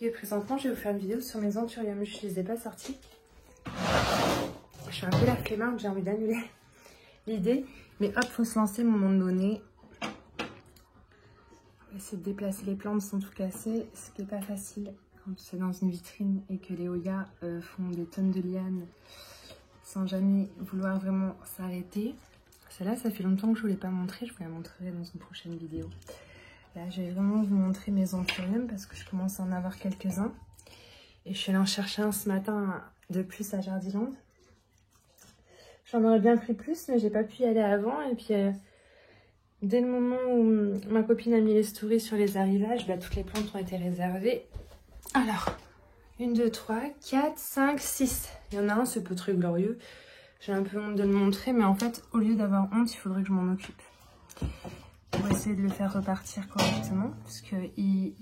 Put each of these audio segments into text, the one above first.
Et présentement, je vais vous faire une vidéo sur mes anthuriums. Je les ai pas sortis. Je suis un peu la flemmarde, j'ai envie d'annuler l'idée. Mais hop, faut se lancer à un moment donné. On va essayer de déplacer les plantes sans tout casser, ce qui n'est pas facile quand c'est dans une vitrine et que les Oyas font des tonnes de lianes sans jamais vouloir vraiment s'arrêter. Celle-là, ça fait longtemps que je ne vous l'ai pas montré. Je vous la montrerai dans une prochaine vidéo. Là, je vais vraiment vous montrer mes anthuriums parce que je commence à en avoir quelques-uns. Et je suis allée en chercher un ce matin de plus à Jardiland. J'en aurais bien pris plus, mais j'ai pas pu y aller avant. Et puis, dès le moment où ma copine a mis les stories sur les arrivages, bah, toutes les plantes ont été réservées. Alors, 1, 2, 3, 4, 5, 6. Il y en a un, ce peu très glorieux. J'ai un peu honte de le montrer, mais en fait, au lieu d'avoir honte, il faudrait que je m'en occupe. Pour essayer de le faire repartir correctement, parce qu'il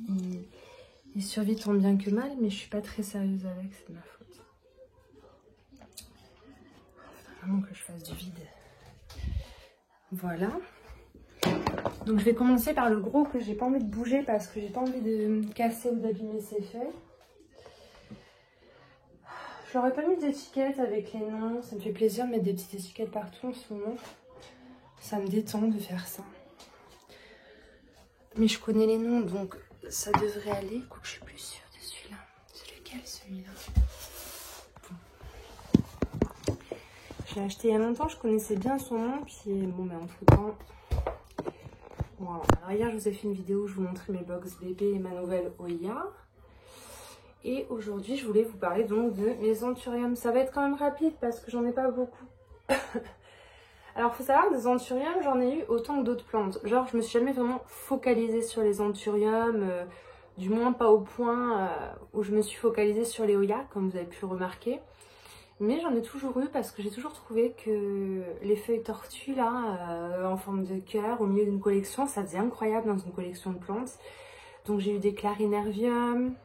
survit tant bien que mal, mais je suis pas très sérieuse avec, c'est de ma faute. Il faut vraiment que je fasse du vide. Voilà. Donc je vais commencer par le gros que j'ai pas envie de bouger parce que j'ai pas envie de casser ou d'abîmer ses feuilles. Je n'aurais pas mis d'étiquette avec les noms, ça me fait plaisir de mettre des petites étiquettes partout en ce moment. Ça me détend de faire ça. Mais je connais les noms, donc ça devrait aller. Quoique je suis plus sûre de celui-là. C'est lequel, celui-là? Bon. Je l'ai acheté il y a longtemps, je connaissais bien son nom. Puis bon, mais entre temps. Voilà. Alors hier, je vous ai fait une vidéo où je vous montrais mes box bébés et ma nouvelle Oya. Et aujourd'hui, je voulais vous parler donc de mes anthuriums. Ça va être quand même rapide parce que j'en ai pas beaucoup. Alors, il faut savoir que des anthuriums, j'en ai eu autant que d'autres plantes. Genre, je me suis jamais vraiment focalisée sur les anthuriums, du moins pas au point où je me suis focalisée sur les Oyas, comme vous avez pu remarquer. Mais j'en ai toujours eu parce que j'ai toujours trouvé que les feuilles tortues, là, en forme de cœur, au milieu d'une collection, ça faisait incroyable dans une collection de plantes. Donc, j'ai eu des clarinerviums.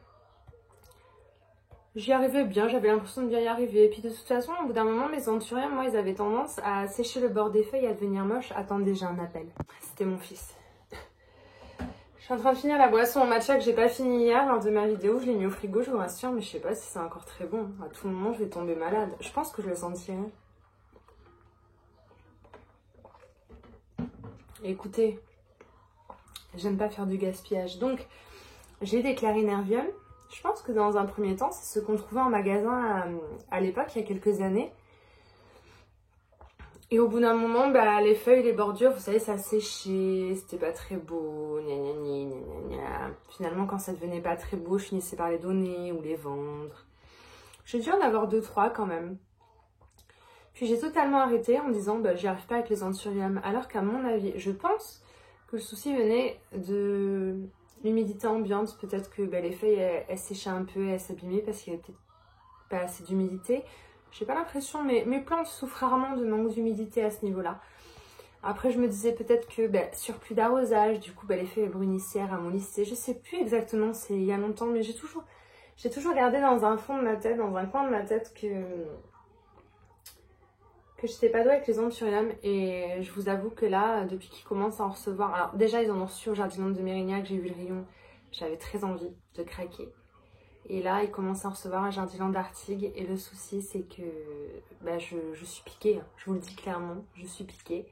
J'y arrivais bien, j'avais l'impression de bien y arriver. Et puis de toute façon, au bout d'un moment, mes anthuriums, moi, ils avaient tendance à sécher le bord des feuilles et à devenir moches. Attendez, j'ai un appel. C'était mon fils. Je suis en train de finir la boisson au matcha que j'ai pas fini hier lors de ma vidéo. Je l'ai mis au frigo, je vous rassure, mais je sais pas si c'est encore très bon. À tout moment, je vais tomber malade. Je pense que je le sentirai. Écoutez, j'aime pas faire du gaspillage. Donc, j'ai des clarinerviums. Je pense que dans un premier temps, c'est ce qu'on trouvait en magasin à l'époque, il y a quelques années. Et au bout d'un moment, bah, les feuilles, les bordures, vous savez, ça séchait, c'était pas très beau, gna gna gna gna gna. Finalement, quand ça devenait pas très beau, je finissais par les donner ou les vendre. J'ai dû en avoir 2-3 quand même. Puis j'ai totalement arrêté en me disant, bah, j'y arrive pas avec les anthuriums. Alors qu'à mon avis, je pense que le souci venait de l'humidité ambiante. Peut-être que bah, les feuilles, elles séchaient un peu, elles s'abîmaient parce qu'il y avait peut-être pas assez d'humidité. J'ai pas l'impression, mais mes plantes souffrent rarement de manque d'humidité à ce niveau-là. Après, je me disais peut-être que surplus d'arrosage, du coup, les feuilles brunissaient, ramollissaient. Je sais plus exactement, c'est il y a longtemps, mais j'ai toujours gardé dans un fond de ma tête, dans un coin de ma tête que j'étais pas douée avec les anthuriums. Et je vous avoue que là, depuis qu'ils commencent à en recevoir, alors déjà, ils en ont reçu au Jardiland de Mérignac, j'ai vu le rayon, j'avais très envie de craquer. Et là, ils commencent à en recevoir un Jardiland d'Artigues. Et le souci, c'est que je suis piquée. Je vous le dis clairement, je suis piquée.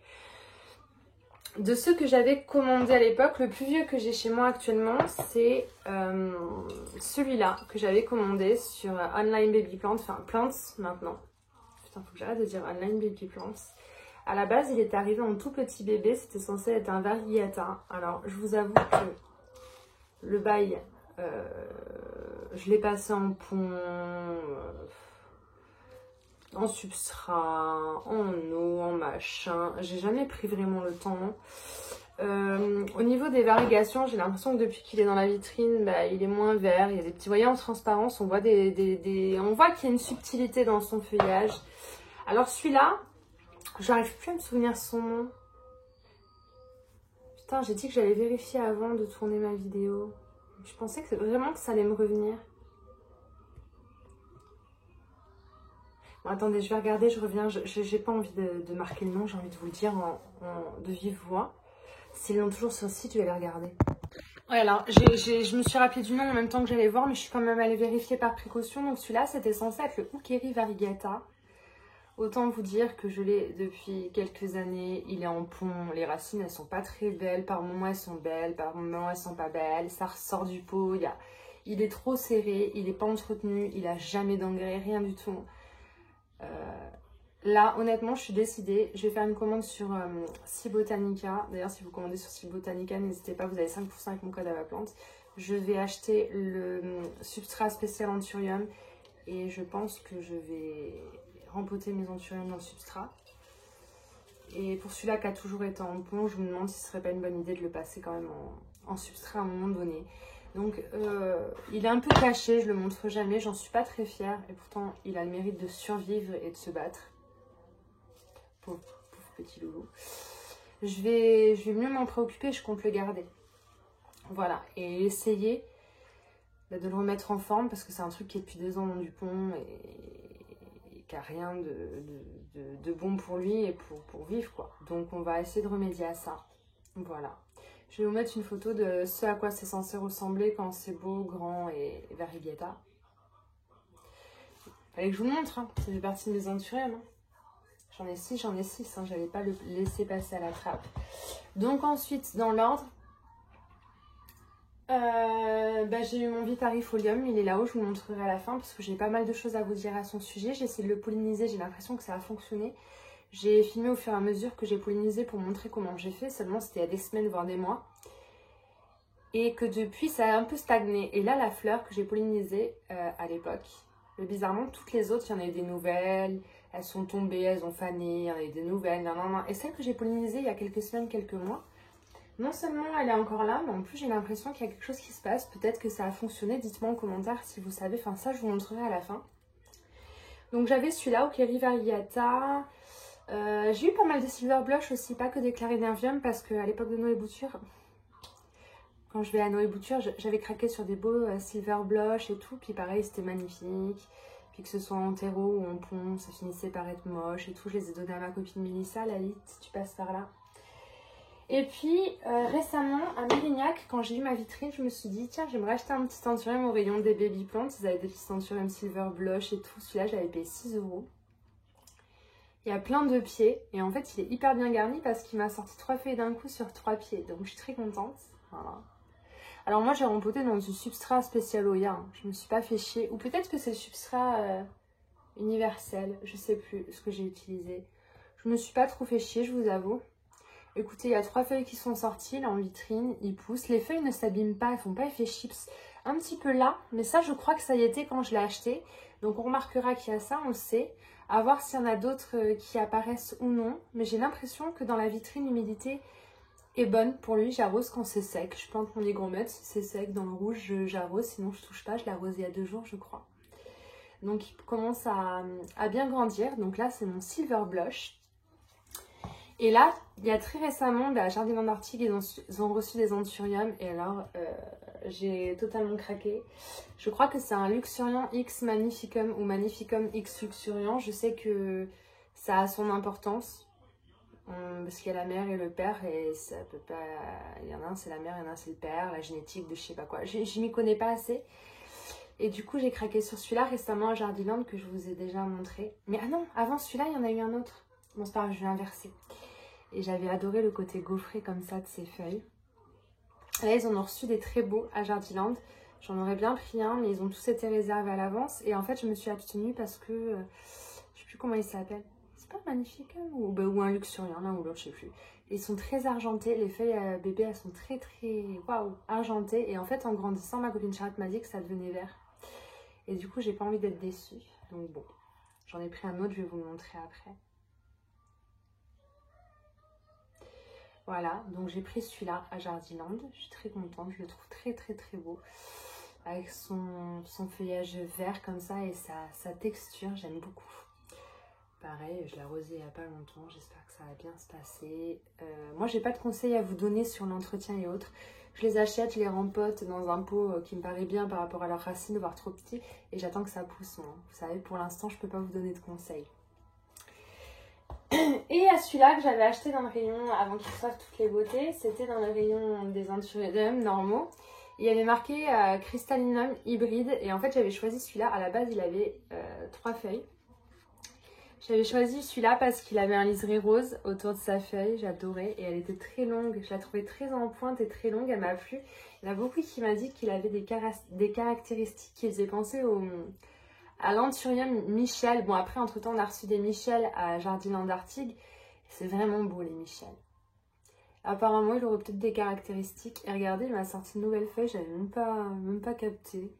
De ceux que j'avais commandés à l'époque, le plus vieux que j'ai chez moi actuellement, c'est celui-là que j'avais commandé sur Online Baby Plants. Enfin, Plants maintenant. Putain, faut que j'arrête de dire Online Baby Plants. À la base, il est arrivé en tout petit bébé. C'était censé être un variegata. Alors, je vous avoue que le bail... je l'ai passé en pont, en substrat, en eau, en machin. J'ai jamais pris vraiment le temps. Au niveau des variegations, j'ai l'impression que depuis qu'il est dans la vitrine, il est moins vert. Il y a des petits voyants en transparence. On voit on voit qu'il y a une subtilité dans son feuillage. Alors celui-là, j'arrive plus à me souvenir son nom. Putain, j'ai dit que j'allais vérifier avant de tourner ma vidéo. Je pensais que vraiment que ça allait me revenir. Bon, attendez, je vais regarder, je reviens. J'ai pas envie de marquer le nom, j'ai envie de vous le dire de vive voix. S'ils l'ont toujours sur le site, je vais les regarder. Ouais, alors, je me suis rappelé du nom en même temps que j'allais voir, mais je suis quand même allée vérifier par précaution. Donc celui-là, c'était censé être le Ukéri variegata. Autant vous dire que je l'ai depuis quelques années. Il est en pont, les racines, elles sont pas très belles. Par moments, elles sont belles, par moments, elles sont pas belles. Ça ressort du pot, il est trop serré, il est pas entretenu, il a jamais d'engrais, rien du tout. Là, honnêtement, je suis décidée. Je vais faire une commande sur Cibotanica. D'ailleurs, si vous commandez sur Cibotanica, n'hésitez pas, vous avez 5% avec mon code à la plante. Je vais acheter le substrat spécial anthurium et je pense que je vais rempoter mes anthuriums dans le substrat. Et pour celui-là qui a toujours été en pont, je me demande si ce serait pas une bonne idée de le passer quand même en substrat à un moment donné. Donc, il est un peu caché, je le montre jamais, j'en suis pas très fière. Et pourtant, il a le mérite de survivre et de se battre. Pauvre petit loulou. Je vais mieux m'en préoccuper, je compte le garder. Voilà, et essayer de le remettre en forme parce que c'est un truc qui est depuis 2 ans dans du pont et qui n'a rien de bon pour lui et pour vivre, quoi. Donc on va essayer de remédier à ça. Voilà. Je vais vous mettre une photo de ce à quoi c'est censé ressembler quand c'est beau, grand et variegata. Fallait que je vous le montre, hein. Ça fait partie de mes anthuriums. Hein. J'en ai 6, hein. J'allais pas le laisser passer à la trappe. Donc ensuite, dans l'ordre, j'ai eu mon Vitarifolium, il est là-haut, je vous le montrerai à la fin parce que j'ai pas mal de choses à vous dire à son sujet. J'ai essayé de le polliniser, j'ai l'impression que ça a fonctionné. J'ai filmé au fur et à mesure que j'ai pollinisé pour montrer comment j'ai fait, seulement c'était il y a des semaines voire des mois. Et que depuis ça a un peu stagné. Et là la fleur que j'ai pollinisée à l'époque, bizarrement toutes les autres, il y en a eu des nouvelles, elles sont tombées, elles ont fané, il y en a eu des nouvelles, non. Et celle que j'ai pollinisée il y a quelques semaines, quelques mois, non seulement elle est encore là, mais en plus j'ai l'impression qu'il y a quelque chose qui se passe. Peut-être que ça a fonctionné, dites-moi en commentaire si vous savez. Enfin ça je vous montrerai à la fin. Donc j'avais celui-là, Ukéri variegata. J'ai eu pas mal de silver blush aussi, pas que des clarinervium, parce qu'à l'époque de Noé Bouture, quand je vais à Noé Bouture, j'avais craqué sur des beaux silver blush et tout. Puis pareil, c'était magnifique. Puis que ce soit en terreau ou en pont, ça finissait par être moche et tout. Je les ai donnés à ma copine Mélissa, Lalit, si tu passes par là. Et puis récemment à Mérignac, quand j'ai eu ma vitrine, je me suis dit tiens, j'aimerais acheter un petit anthurium au rayon des baby plants. Ils avaient des petits anthurium silver blush et tout. Celui-là, j'avais payé 6 €. Il y a plein de pieds et en fait, il est hyper bien garni parce qu'il m'a sorti 3 feuilles d'un coup sur 3 pieds. Donc je suis très contente. Voilà. Alors moi, j'ai rempoté dans du substrat spécial Oya. Hein. Je me suis pas fait chier. Ou peut-être que c'est le substrat universel. Je sais plus ce que j'ai utilisé. Je me suis pas trop fait chier, je vous avoue. Écoutez, il y a 3 feuilles qui sont sorties là en vitrine, ils poussent. Les feuilles ne s'abîment pas, elles font pas effet chips. Un petit peu là, mais ça je crois que ça y était quand je l'ai acheté. Donc on remarquera qu'il y a ça, on le sait. À voir s'il y en a d'autres qui apparaissent ou non. Mais j'ai l'impression que dans la vitrine, l'humidité est bonne pour lui. J'arrose quand c'est sec. Je plante mon hygromètre, si c'est sec dans le rouge, j'arrose. Sinon je touche pas, je l'ai arrosé il y a 2 jours je crois. Donc il commence à bien grandir. Donc là c'est mon silver blush. Et là, il y a très récemment, Jardiland d'Artigues, ils ont reçu des anthuriums. Et alors, j'ai totalement craqué. Je crois que c'est un Luxurian X Magnificum ou Magnificum X Luxurian. Je sais que ça a son importance. Parce qu'il y a la mère et le père. Et ça peut pas... Il y en a un, c'est la mère, il y en a un, c'est le père. La génétique de je sais pas quoi. Je m'y connais pas assez. Et du coup, j'ai craqué sur celui-là récemment à Jardiland que je vous ai déjà montré. Mais ah non, avant celui-là, il y en a eu un autre. Bon, c'est pas grave, je vais inverser. Et j'avais adoré le côté gaufré comme ça de ces feuilles. Là, ils en ont reçu des très beaux à Jardiland. J'en aurais bien pris un, mais ils ont tous été réservés à l'avance. Et en fait, je me suis abstenue parce que... je sais plus comment ils s'appellent. C'est pas magnifique hein, ou un Luxurian, l'un ou l'autre, je sais plus. Ils sont très argentés. Les feuilles bébés, elles sont très, waouh, argentées. Et en fait, en grandissant, ma copine Charlotte m'a dit que ça devenait vert. Et du coup, j'ai pas envie d'être déçue. Donc bon, j'en ai pris un autre, je vais vous le montrer après. Voilà, donc j'ai pris celui-là à Jardiland. Je suis très contente, je le trouve très beau. Avec son feuillage vert comme ça et sa texture, j'aime beaucoup. Pareil, je l'ai arrosé il n'y a pas longtemps, j'espère que ça va bien se passer. Moi, j'ai pas de conseils à vous donner sur l'entretien et autres. Je les achète, je les rempote dans un pot qui me paraît bien par rapport à leurs racines, voire trop petit. Et j'attends que ça pousse, moi. Vous savez, pour l'instant, je peux pas vous donner de conseils. Et à celui-là que j'avais acheté dans le rayon avant qu'il reçoive toutes les beautés, c'était dans le rayon des anthuriums normaux. Il y avait marqué Crystallinum hybride et en fait j'avais choisi celui-là. À la base il avait 3 feuilles. J'avais choisi celui-là parce qu'il avait un liseré rose autour de sa feuille, j'adorais. Et elle était très longue, je la trouvais très en pointe et très longue, elle m'a plu. Il y en a beaucoup qui m'a dit qu'il avait des caractéristiques qui faisaient penser à l'anthurium Michel. Bon après entre temps on a reçu des Michel à Jardiland d'Artigues. C'est vraiment beau les Michel. Apparemment il aurait peut-être des caractéristiques. Et regardez il m'a sorti une nouvelle feuille, j'avais même pas capté.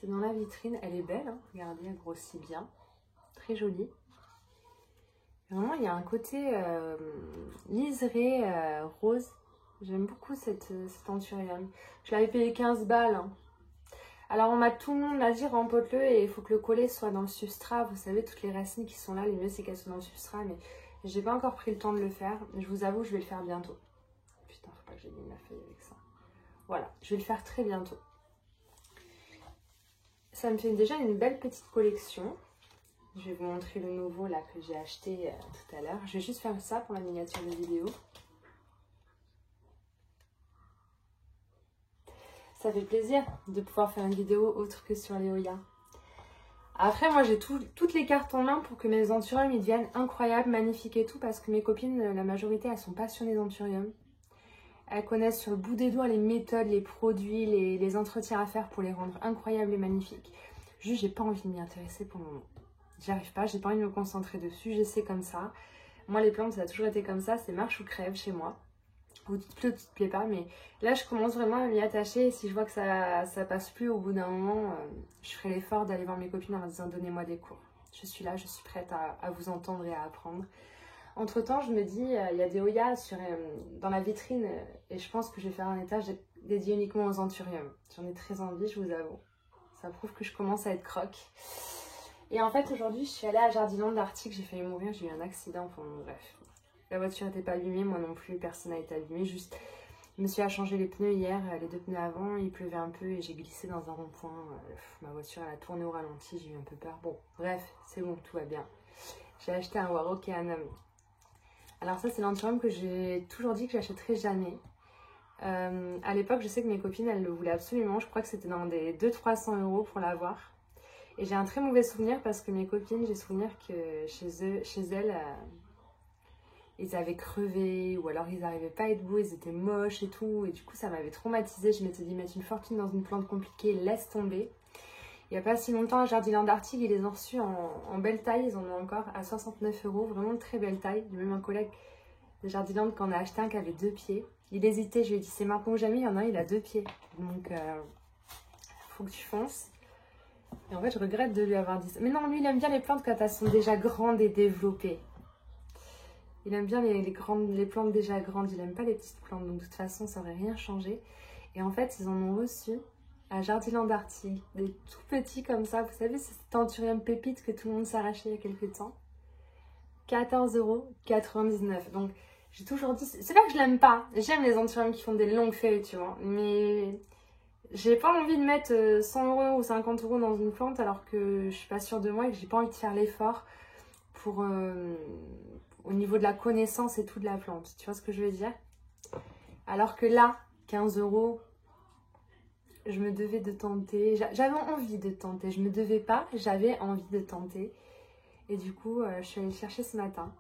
C'est dans la vitrine, elle est belle, hein. Regardez elle grossit bien. Très jolie. Vraiment il y a un côté liseré rose. J'aime beaucoup cet anthurium. Je l'avais payé 15 balles. Hein. Alors tout le monde m'a dit rempote-le et il faut que le collet soit dans le substrat. Vous savez, toutes les racines qui sont là, le mieux c'est qu'elles soient dans le substrat. Mais j'ai pas encore pris le temps de le faire. Je vous avoue, je vais le faire bientôt. Putain, faut pas que j'abîme ma feuille avec ça. Voilà, je vais le faire très bientôt. Ça me fait déjà une belle petite collection. Je vais vous montrer le nouveau là que j'ai acheté tout à l'heure. Je vais juste faire ça pour la miniature de vidéo. Ça fait plaisir de pouvoir faire une vidéo autre que sur les Oya. Après, moi, j'ai toutes les cartes en main pour que mes anthuriums ils deviennent incroyables, magnifiques et tout. Parce que mes copines, la majorité, elles sont passionnées d'anthurium. Elles connaissent sur le bout des doigts les méthodes, les produits, les entretiens à faire pour les rendre incroyables et magnifiques. Juste, j'ai pas envie de m'y intéresser pour le moment. J'y arrive pas, j'ai pas envie de me concentrer dessus. J'essaie comme ça. Moi, les plantes, ça a toujours été comme ça. C'est marche ou crève chez moi. Ou tu te plais ou tu te plais pas, mais là je commence vraiment à m'y attacher et si je vois que ça passe plus au bout d'un moment, je ferai l'effort d'aller voir mes copines en leur disant donnez-moi des cours. Je suis là, je suis prête à vous entendre et à apprendre. Entre temps je me dis, il y a des Oya dans la vitrine et je pense que je vais faire un étage dédié uniquement aux anthuriums. J'en ai très envie, je vous avoue. Ça prouve que je commence à être croque. Et en fait aujourd'hui je suis allée à Jardiland d'Artigues, j'ai failli mourir, j'ai eu un accident, enfin bref. La voiture n'était pas abîmée, moi non plus, personne n'a été abîmé. Juste, je me suis à changer les pneus hier, les 2 pneus avant, il pleuvait un peu et j'ai glissé dans un rond-point. Ma voiture, elle a tourné au ralenti, j'ai eu un peu peur. Bon, bref, c'est bon, tout va bien. J'ai acheté un Warokeanum. Alors ça, c'est l'anthurium que j'ai toujours dit que j'achèterais jamais. À l'époque, je sais que mes copines, elles le voulaient absolument. Je crois que c'était dans des 200-300 € pour l'avoir. Et j'ai un très mauvais souvenir parce que mes copines, j'ai souvenir que chez elles... ils avaient crevé ou alors ils n'arrivaient pas à être beaux, ils étaient moches et tout. Et du coup, ça m'avait traumatisée. Je m'étais dit, mettre une fortune dans une plante compliquée, laisse tomber. Il n'y a pas si longtemps, à Jardiland d'Artigues, ils les ont reçus en belle taille. Ils en ont encore à 69 €. Vraiment de très belle taille. J'ai même un collègue de Jardiland qui en a acheté un qui avait 2 pieds. Il hésitait. Je lui ai dit, c'est maintenant ou jamais. Il y en a un, il a 2 pieds. Donc, faut que tu fonces. Et en fait, je regrette de lui avoir dit ça. Mais non, lui, il aime bien les plantes quand elles sont déjà grandes et développées. Il aime bien les plantes déjà grandes, il n'aime pas les petites plantes, donc de toute façon ça n'aurait rien changé. Et en fait ils en ont reçu à Jardiland d'Artigues, des tout petits comme ça, vous savez c'est cet anthurium pépite que tout le monde s'arrachait il y a quelques temps. 14,99 €. Donc j'ai toujours dit, c'est pas que je l'aime pas, j'aime les anthuriums qui font des longues feuilles tu vois, mais j'ai pas envie de mettre 100 € ou 50 € dans une plante alors que je suis pas sûre de moi et que j'ai pas envie de faire l'effort pour... au niveau de la connaissance et tout de la plante. Tu vois ce que je veux dire? Alors que là, 15 €, je me devais de tenter. J'avais envie de tenter. Je me devais pas, j'avais envie de tenter. Et du coup, je suis allée le chercher ce matin.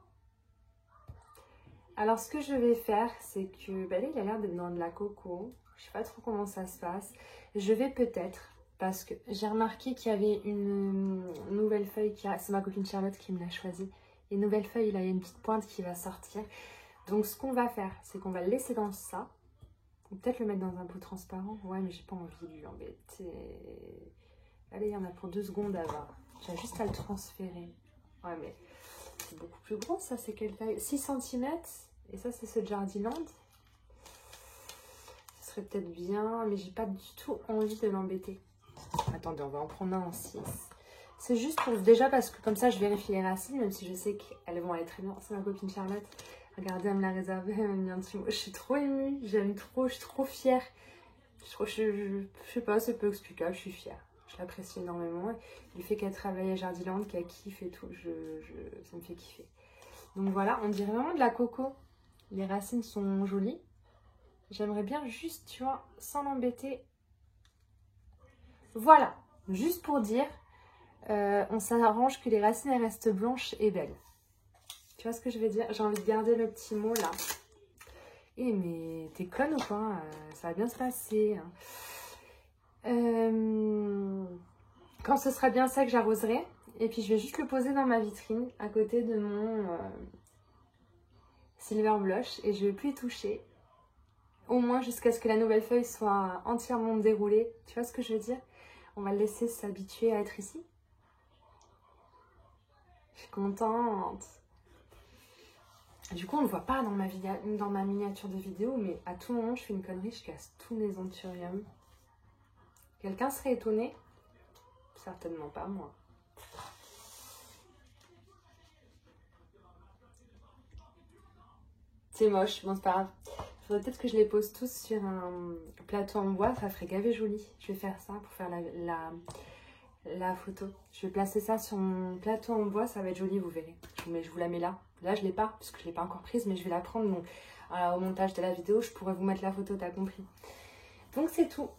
Alors, ce que je vais faire, c'est que... Bah là, il a l'air d'être dans de la coco. Je sais pas trop comment ça se passe. Je vais peut-être... Parce que j'ai remarqué qu'il y avait une nouvelle feuille. C'est ma copine Charlotte qui me l'a choisie. Une nouvelle feuille, là, il y a une petite pointe qui va sortir. Donc, ce qu'on va faire, c'est qu'on va le laisser dans ça. Ou peut-être le mettre dans un pot transparent. Ouais, mais j'ai pas envie de lui embêter. Allez, il y en a pour 2 secondes à voir. J'ai juste à le transférer. Ouais, mais c'est beaucoup plus gros, ça. C'est quelle taille? 6 cm. Et ça, c'est ce Jardiland. Ce serait peut-être bien, mais j'ai pas du tout envie de l'embêter. Attendez, on va en prendre un en 6. C'est juste pour, déjà parce que comme ça je vérifie les racines, même si je sais qu'elles vont aller très bien. C'est ma copine Charlotte. Regardez, elle me l'a réservé, elle m'a mis un petit mot. Je suis trop émue, j'aime trop, je suis trop fière. Je sais pas, c'est peu explicable, je suis fière. Je l'apprécie énormément. Le fait qu'elle travaille à Jardiland, qu'elle kiffe et tout, ça me fait kiffer. Donc voilà, on dirait vraiment de la coco. Les racines sont jolies. J'aimerais bien juste, tu vois, sans l'embêter. Voilà, juste pour dire, on s'arrange que les racines elles restent blanches et belles. Tu vois ce que je veux dire? J'ai envie de garder le petit mot là. Eh mais t'es conne ou quoi? Ça va bien se passer. Quand ce sera bien sec, j'arroserai. Et puis je vais juste le poser dans ma vitrine à côté de mon Silver Blush. Et je ne vais plus y toucher. Au moins jusqu'à ce que la nouvelle feuille soit entièrement déroulée. Tu vois ce que je veux dire? On va le laisser s'habituer à être ici. Je suis contente. Du coup, on ne le voit pas dans ma miniature de vidéo, mais à tout moment, je fais une connerie, je casse tous mes anthuriums. Quelqu'un serait étonné? Certainement pas, moi. C'est moche, bon, c'est pas grave. Il faudrait peut-être que je les pose tous sur un plateau en bois, ça ferait gavé joli. Je vais faire ça pour faire la photo. Je vais placer ça sur mon plateau en bois, ça va être joli, vous verrez. Mais je vous la mets là. Là, je ne l'ai pas, parce que je ne l'ai pas encore prise, mais je vais la prendre. Donc, au montage de la vidéo, je pourrais vous mettre la photo, t'as compris. Donc, c'est tout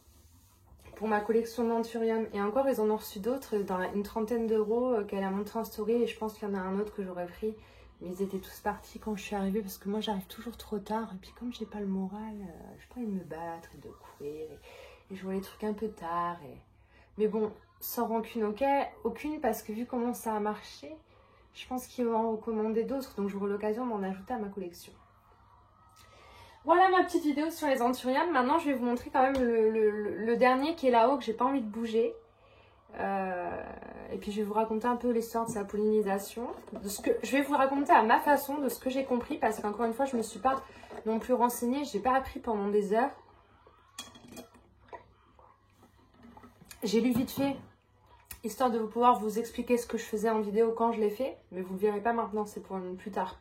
pour ma collection d'anthurium. Et encore, ils en ont reçu d'autres dans une trentaine d'euros qu'elle a montré en story. Et je pense qu'il y en a un autre que j'aurais pris. Mais ils étaient tous partis quand je suis arrivée, parce que moi, j'arrive toujours trop tard. Et puis, comme j'ai pas le moral, je pas envie de me battre et de courir. Et je vois les trucs un peu tard. Mais bon, sans rancune, ok, aucune, parce que vu comment ça a marché, je pense qu'ils vont en recommander d'autres, donc j'aurai l'occasion d'en ajouter à ma collection. Voilà ma petite vidéo sur les anthuriums. Maintenant, je vais vous montrer quand même le dernier qui est là-haut, que j'ai pas envie de bouger. Et puis, je vais vous raconter un peu l'histoire de sa pollinisation. Je vais vous raconter à ma façon, de ce que j'ai compris, parce qu'encore une fois, je ne me suis pas non plus renseignée, je n'ai pas appris pendant des heures. J'ai lu vite fait, histoire de pouvoir vous expliquer ce que je faisais en vidéo quand je l'ai fait. Mais vous ne le verrez pas maintenant, c'est pour plus tard.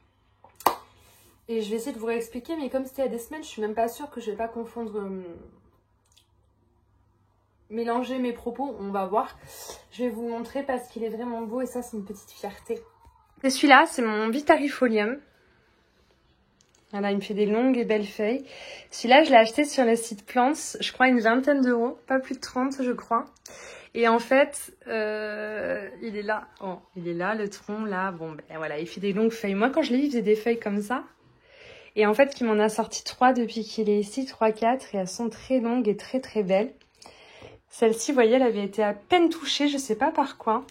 Et je vais essayer de vous réexpliquer, mais comme c'était il y a des semaines, je suis même pas sûre que je vais pas confondre, mélanger mes propos. On va voir. Je vais vous montrer parce qu'il est vraiment beau et ça, c'est une petite fierté. Et celui-là, c'est mon Vitarifolium. Voilà, il me fait des longues et belles feuilles. Celui-là, je l'ai acheté sur le site Plants, je crois une vingtaine d'euros, pas plus de 30 je crois. Et en fait, il est là. Oh, il est là, le tronc, là. Bon, ben voilà, il fait des longues feuilles. Moi, quand je l'ai vu, il faisait des feuilles comme ça. Et en fait, il m'en a sorti 3 depuis qu'il est ici, 3, 4. Et elles sont très longues et très, très belles. Celle-ci, vous voyez, elle avait été à peine touchée, je sais pas par quoi.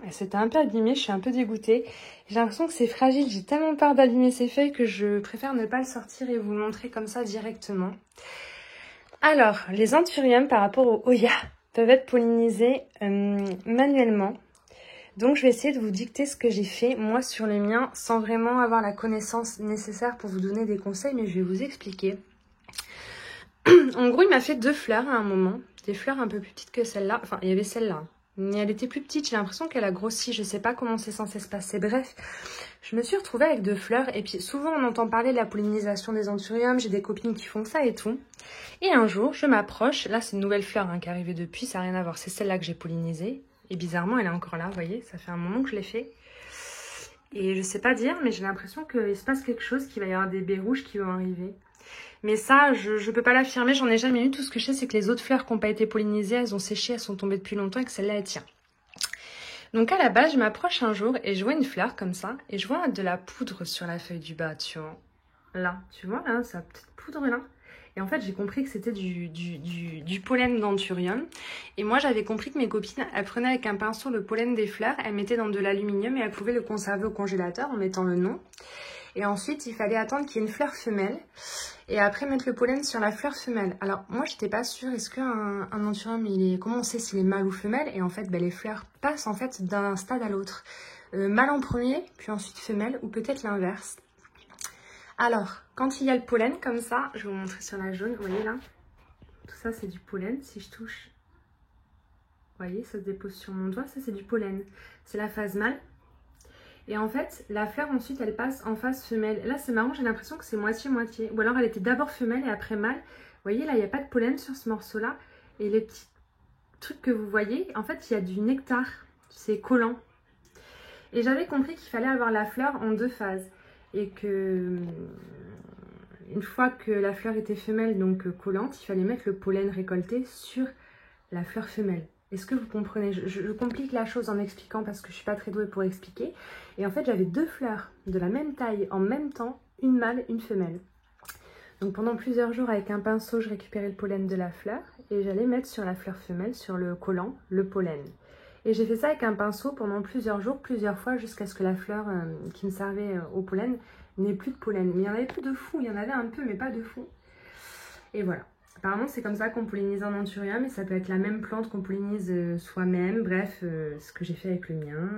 Elle s'était un peu abîmée, je suis un peu dégoûtée. J'ai l'impression que c'est fragile, j'ai tellement peur d'abîmer ces feuilles que je préfère ne pas le sortir et vous le montrer comme ça directement. Alors, les anthuriums par rapport aux Hoya peuvent être pollinisés manuellement. Donc, je vais essayer de vous dicter ce que j'ai fait, moi, sur les miens, sans vraiment avoir la connaissance nécessaire pour vous donner des conseils, mais je vais vous expliquer. En gros, il m'a fait 2 fleurs à un moment, des fleurs un peu plus petites que celle-là. Enfin, il y avait celle-là, mais elle était plus petite, j'ai l'impression qu'elle a grossi, je sais pas comment c'est censé se passer. Bref, je me suis retrouvée avec 2 fleurs, et puis souvent on entend parler de la pollinisation des anthuriums, j'ai des copines qui font ça et tout. Et un jour, je m'approche, là c'est une nouvelle fleur qui est arrivée depuis, ça n'a rien à voir, c'est celle-là que j'ai pollinisée. Et bizarrement, elle est encore là, vous voyez, ça fait un moment que je l'ai fait. Et je sais pas dire, mais j'ai l'impression qu'il se passe quelque chose, qu'il va y avoir des baies rouges qui vont arriver. Mais ça, je peux pas l'affirmer, j'en ai jamais eu. Tout ce que je sais, c'est que les autres fleurs qui n'ont pas été pollinisées, elles ont séché, elles sont tombées depuis longtemps et que celle-là, elle tient. Donc à la base, je m'approche un jour et je vois une fleur comme ça. Et je vois de la poudre sur la feuille du bas, tu vois. Là, tu vois, là, sa petite poudre là. Et en fait, j'ai compris que c'était du pollen d'anthurium. Et moi, j'avais compris que mes copines, elles prenaient avec un pinceau le pollen des fleurs, elles mettaient dans de l'aluminium et elles pouvaient le conserver au congélateur en mettant le nom. Et ensuite, il fallait attendre qu'il y ait une fleur femelle. Et après, mettre le pollen sur la fleur femelle. Alors, moi, j'étais pas sûre. Est-ce qu'un anthurium, comment on sait s'il est mâle ou femelle? Et en fait, les fleurs passent en fait d'un stade à l'autre. Mâle en premier, puis ensuite femelle, ou peut-être l'inverse. Alors, quand il y a le pollen comme ça, je vais vous montrer sur la jaune, vous voyez là, tout ça c'est du pollen, si je touche, vous voyez, ça se dépose sur mon doigt, ça c'est du pollen, c'est la phase mâle. Et en fait, la fleur ensuite elle passe en phase femelle. Là c'est marrant, j'ai l'impression que c'est moitié-moitié, ou alors elle était d'abord femelle et après mâle. Vous voyez là, il n'y a pas de pollen sur ce morceau là, et les petits trucs que vous voyez, en fait il y a du nectar, c'est collant. Et j'avais compris qu'il fallait avoir la fleur en 2 phases. Et que une fois que la fleur était femelle, donc collante, il fallait mettre le pollen récolté sur la fleur femelle. Est-ce que vous comprenez? Je complique la chose en expliquant parce que je ne suis pas très douée pour expliquer. Et en fait, j'avais 2 fleurs de la même taille en même temps, une mâle, une femelle. Donc pendant plusieurs jours, avec un pinceau, je récupérais le pollen de la fleur et j'allais mettre sur la fleur femelle, sur le collant, le pollen. Et j'ai fait ça avec un pinceau pendant plusieurs jours, plusieurs fois, jusqu'à ce que la fleur qui me servait au pollen n'ait plus de pollen. Mais il n'y en avait plus de fou, il y en avait un peu, mais pas de fou. Et voilà. Apparemment, c'est comme ça qu'on pollinise en anthurium, et ça peut être la même plante qu'on pollinise soi-même. Bref, ce que j'ai fait avec le mien,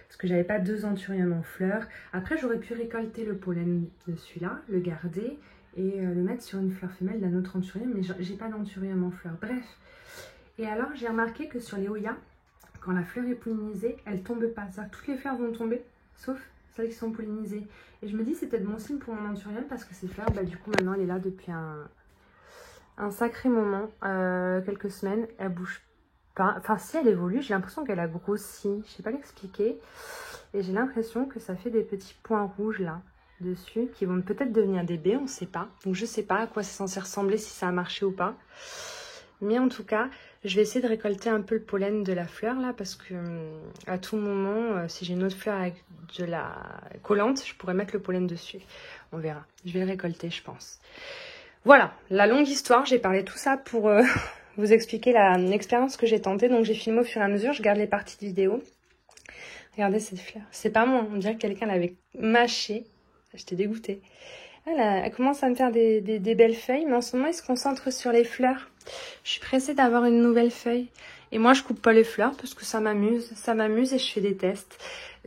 parce que j'avais pas 2 anthuriums en fleurs. Après, j'aurais pu récolter le pollen de celui-là, le garder, et le mettre sur une fleur femelle d'un autre anthurium, mais j'ai pas d'anthurium en fleurs. Bref. Et alors, j'ai remarqué que sur les Hoya, quand la fleur est pollinisée, elle tombe pas. C'est-à-dire que toutes les fleurs vont tomber, sauf celles qui sont pollinisées. Et je me dis, c'est peut-être bon signe pour mon anthurium, parce que ces fleurs, bah, du coup, maintenant, elle est là depuis un sacré moment, quelques semaines. Elle bouge pas. Enfin, si elle évolue, j'ai l'impression qu'elle a grossi. Je sais pas l'expliquer. Et j'ai l'impression que ça fait des petits points rouges là, dessus, qui vont peut-être devenir des baies, on ne sait pas. Donc je sais pas à quoi c'est censé ressembler, si ça a marché ou pas. Mais en tout cas, je vais essayer de récolter un peu le pollen de la fleur là, parce que à tout moment, si j'ai une autre fleur avec de la collante, je pourrais mettre le pollen dessus. On verra. Je vais le récolter, je pense. Voilà, la longue histoire. J'ai parlé tout ça pour vous expliquer l'expérience que j'ai tentée. Donc j'ai filmé au fur et à mesure. Je garde les parties de vidéo. Regardez cette fleur. C'est pas moi. On dirait que quelqu'un l'avait mâchée. J'étais dégoûtée. Elle commence à me faire des belles feuilles, mais en ce moment, il se concentre sur les fleurs. Je suis pressée d'avoir une nouvelle feuille. Et moi, je coupe pas les fleurs parce que ça m'amuse. Ça m'amuse et je fais des tests.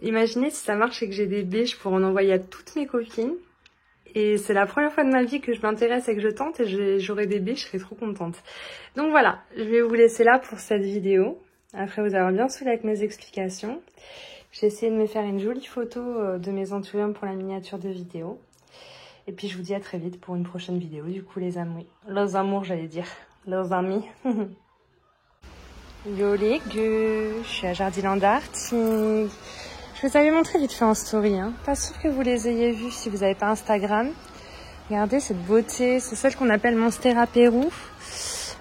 Imaginez si ça marche et que j'ai des baies, je pourrais en envoyer à toutes mes copines. Et c'est la première fois de ma vie que je m'intéresse et que je tente et j'aurai des baies, je serai trop contente. Donc voilà, je vais vous laisser là pour cette vidéo. Après vous avoir bien saoulé avec mes explications. J'ai essayé de me faire une jolie photo de mes anthuriums pour la miniature de vidéo. Et puis je vous dis à très vite pour une prochaine vidéo. Du coup les amours j'allais dire, les amis. Yo les gueux, je suis à Jardiland Arctique. Je vous avais montré vite fait en story, hein. Pas sûr que vous les ayez vus si vous n'avez pas Instagram. Regardez cette beauté, c'est celle qu'on appelle Monstera Pérou.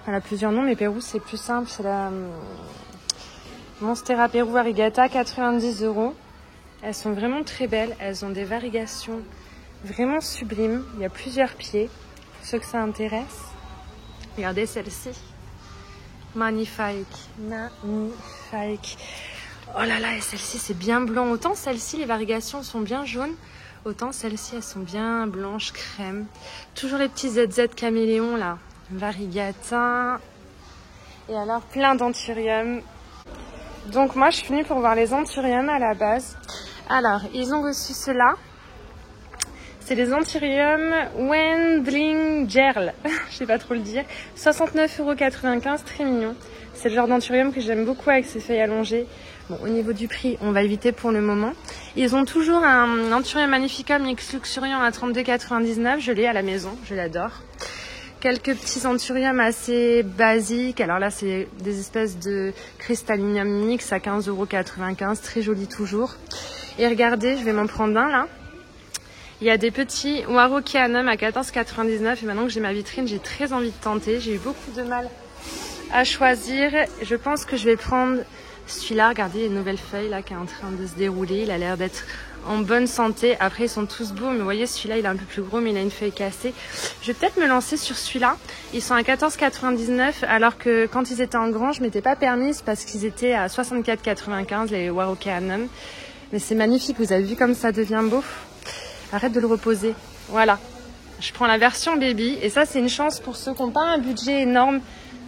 Elle a plusieurs noms, mais Pérou c'est plus simple, c'est la Monstera Pérou Variegata, 90 €. Elles sont vraiment très belles, elles ont des variegations vraiment sublimes. Il y a plusieurs pieds, pour ceux que ça intéresse. Regardez celle-ci. Magnifique, magnifique. Oh là là, et celle-ci c'est bien blanc. Autant celle-ci, les variegations sont bien jaunes. Autant celles-ci, elles sont bien blanches, crème. Toujours les petits ZZ caméléons là. Variegata. Et alors, plein d'anthuriums. Donc moi, je suis venue pour voir les anthuriums à la base. Alors, ils ont reçu cela. C'est les anthuriums Wendling Gerl. Je sais pas trop le dire. 69,95 €, très mignon. C'est le genre d'anthurium que j'aime beaucoup avec ses feuilles allongées. Bon, au niveau du prix, on va éviter pour le moment. Ils ont toujours un Anthurium magnificum X luxuriant à 32,99 €. Je l'ai à la maison, je l'adore. Quelques petits anthuriums assez basiques. Alors là, c'est des espèces de cristallinium mix à 15,95 €. Très joli toujours. Et regardez, je vais m'en prendre un là. Il y a des petits Warokeanum à 14,99 €. Et maintenant que j'ai ma vitrine, j'ai très envie de tenter. J'ai eu beaucoup de mal à choisir. Je pense que je vais prendre celui-là. Regardez les nouvelles feuilles là qui est en train de se dérouler. Il a l'air d'être en bonne santé. Après, ils sont tous beaux. Mais vous voyez, celui-là, il est un peu plus gros, mais il a une feuille cassée. Je vais peut-être me lancer sur celui-là. Ils sont à 14,99 €. Alors que quand ils étaient en grand, je ne m'étais pas permise parce qu'ils étaient à 64,95 €, les Warokeanum. Mais c'est magnifique. Vous avez vu comme ça devient beau? Arrête de le reposer. Voilà. Je prends la version baby. Et ça, c'est une chance pour ceux qui n'ont pas un budget énorme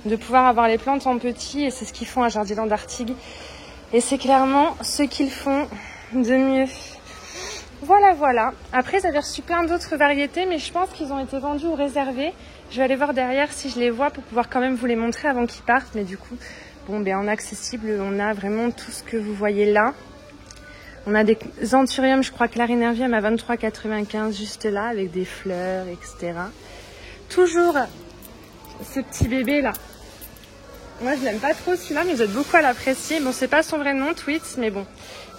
de pouvoir avoir les plantes en petit. Et c'est ce qu'ils font à Jardiland Arctique. Et c'est clairement ce qu'ils font de mieux. Voilà, voilà. Après, j'avais reçu plein d'autres variétés, mais je pense qu'ils ont été vendus ou réservés. Je vais aller voir derrière si je les vois pour pouvoir quand même vous les montrer avant qu'ils partent. Mais du coup, bon, ben, en accessible, on a vraiment tout ce que vous voyez là. On a des anthuriums, je crois que l'arinervium à 23,95 € juste là, avec des fleurs, etc. Toujours ce petit bébé là. Moi, je l'aime pas trop celui-là, mais vous êtes beaucoup à l'apprécier. Bon, c'est pas son vrai nom, Tweets, mais bon,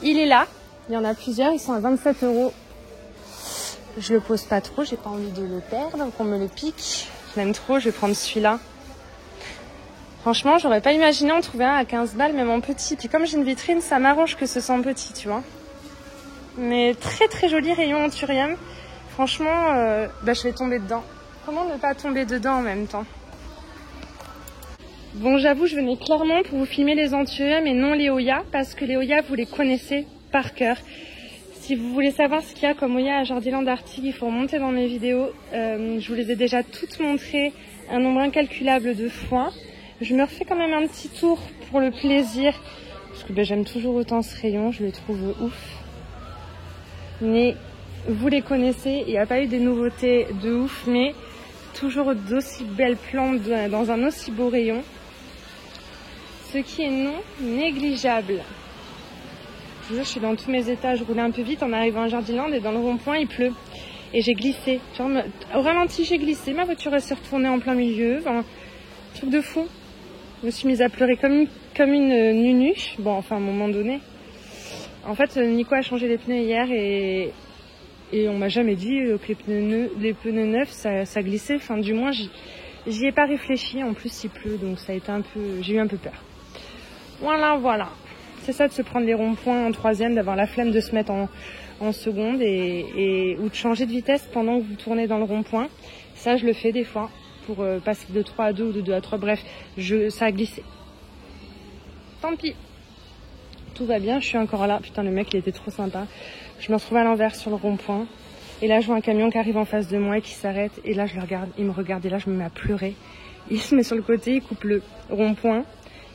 il est là. Il y en a plusieurs, ils sont à 27 €. Je le pose pas trop, j'ai pas envie de le perdre, qu'on me le pique. Je l'aime trop, je vais prendre celui-là. Franchement, j'aurais pas imaginé en trouver un à 15 balles, même en petit. Puis comme j'ai une vitrine, ça m'arrange que ce soit en petit, tu vois. Mais très très joli rayon anthurium. Franchement, je vais tomber dedans. Comment ne pas tomber dedans en même temps? Bon, j'avoue, je venais clairement pour vous filmer les anthuriums et non les Oyas, parce que les Oyas, vous les connaissez par cœur. Si vous voulez savoir ce qu'il y a comme Oya à Jardiland Artigues, il faut remonter dans mes vidéos. Je vous les ai déjà toutes montrées un nombre incalculable de fois. Je me refais quand même un petit tour pour le plaisir, parce que j'aime toujours autant ce rayon, je le trouve ouf. Mais vous les connaissez, il n'y a pas eu des nouveautés de ouf, mais toujours d'aussi belles plantes dans un aussi beau rayon. Ce qui est non négligeable. Je suis dans tous mes états, je roulais un peu vite en arrivant à Jardiland et dans le rond-point il pleut. Et j'ai glissé. Genre, au ralenti j'ai glissé, ma voiture s'est retournée en plein milieu. Enfin, truc de fou. Je me suis mise à pleurer comme une nunuche. Bon, enfin, à un moment donné. En fait, Nico a changé les pneus hier et on m'a jamais dit que les pneus neufs, ça glissait. Enfin, du moins, j'y ai pas réfléchi. En plus, il pleut, donc ça a été j'ai eu un peu peur. Voilà. C'est ça de se prendre les ronds-points en troisième, d'avoir la flemme de se mettre en seconde ou de changer de vitesse pendant que vous tournez dans le rond-point. Ça, je le fais des fois pour passer de 3 à 2 ou de 2 à 3. Bref, ça a glissé. Tant pis. Tout va bien, je suis encore là. Putain, le mec, il était trop sympa. Je me retrouve à l'envers sur le rond-point. Et là, je vois un camion qui arrive en face de moi et qui s'arrête. Et là, je le regarde, il me regarde et là, je me mets à pleurer. Il se met sur le côté, il coupe le rond-point.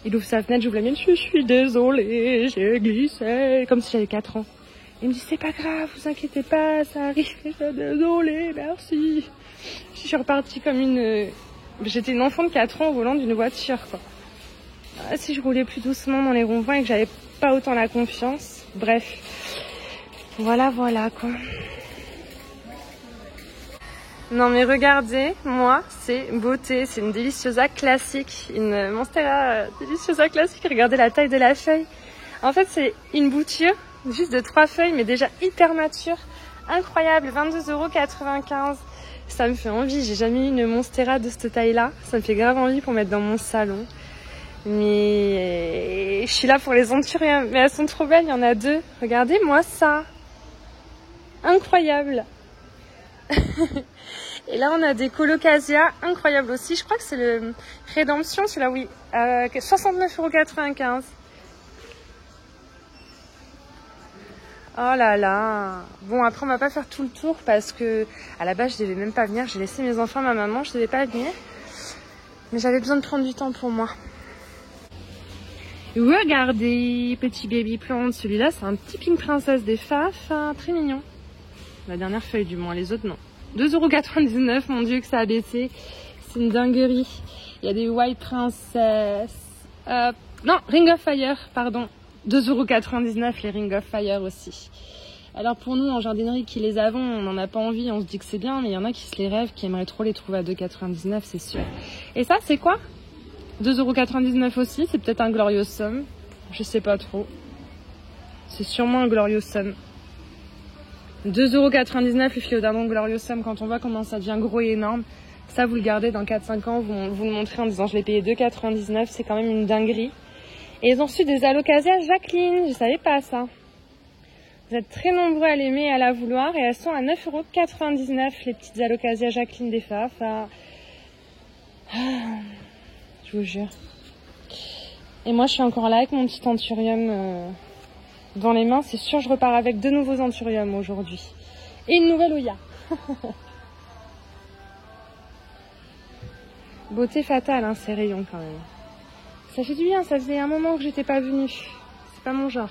Il ouvre sa fenêtre, j'ouvre la mienne. Je suis désolée, j'ai glissé. Comme si j'avais 4 ans. Il me dit, c'est pas grave, vous inquiétez pas, ça arrive. Je suis désolée, merci. Je suis repartie comme j'étais une enfant de 4 ans au volant d'une voiture, quoi. Si je roulais plus doucement dans les ronds-points et que j'avais pas autant la confiance. Bref. Voilà, quoi. Non mais regardez, moi, c'est beauté. C'est une Deliciosa classique. Une Monstera Deliciosa classique. Regardez la taille de la feuille. En fait, c'est une bouture, juste de 3 feuilles, mais déjà hyper mature. Incroyable, 22,95 €. Ça me fait envie. J'ai jamais eu une Monstera de cette taille-là. Ça me fait grave envie pour mettre dans mon salon. Mais je suis là pour les anthuriums. Mais elles sont trop belles, il y en a 2. Regardez-moi ça. Incroyable. Et là, on a des Colocasia incroyables aussi. Je crois que c'est le Rédemption, celui-là, oui. 69,95 €. Oh là là. Bon, après, on va pas faire tout le tour parce que à la base, je devais même pas venir. J'ai laissé mes enfants à ma maman, je devais pas venir. Mais j'avais besoin de prendre du temps pour moi. Regardez, petit baby plant. Celui-là, c'est un petit Pink Princess des Faf. Très mignon. La dernière feuille, du moins. Les autres, non. 2,99 €. Mon Dieu, que ça a baissé. C'est une dinguerie. Il y a des White Princess. Non, Ring of Fire, pardon. 2,99 € les Ring of Fire aussi. Alors pour nous, en jardinerie qui les avons, on n'en a pas envie. On se dit que c'est bien, mais il y en a qui se les rêvent, qui aimeraient trop les trouver à 2,99 €, c'est sûr. Et ça, c'est quoi? 2,99 € aussi, c'est peut-être un Gloriosum. Je sais pas trop. C'est sûrement un Gloriosum. 2,99 € le Philodendron Gloriosum. Quand on voit comment ça devient gros et énorme, ça vous le gardez dans 4-5 ans, vous le montrez en disant je l'ai payé 2,99 €. C'est quand même une dinguerie. Et ils ont reçu des Alocasia Jacqueline. Je savais pas ça. Vous êtes très nombreux à l'aimer et à la vouloir. Et elles sont à 9,99 € les petites Alocasia Jacqueline des Faf. Je vous jure. Et moi, je suis encore là avec mon petit anthurium dans les mains. C'est sûr, je repars avec 2 nouveaux anthuriums aujourd'hui. Et une nouvelle Oya. Beauté fatale, hein, ces rayons quand même. Ça fait du bien, ça faisait un moment que j'étais pas venue. C'est pas mon genre.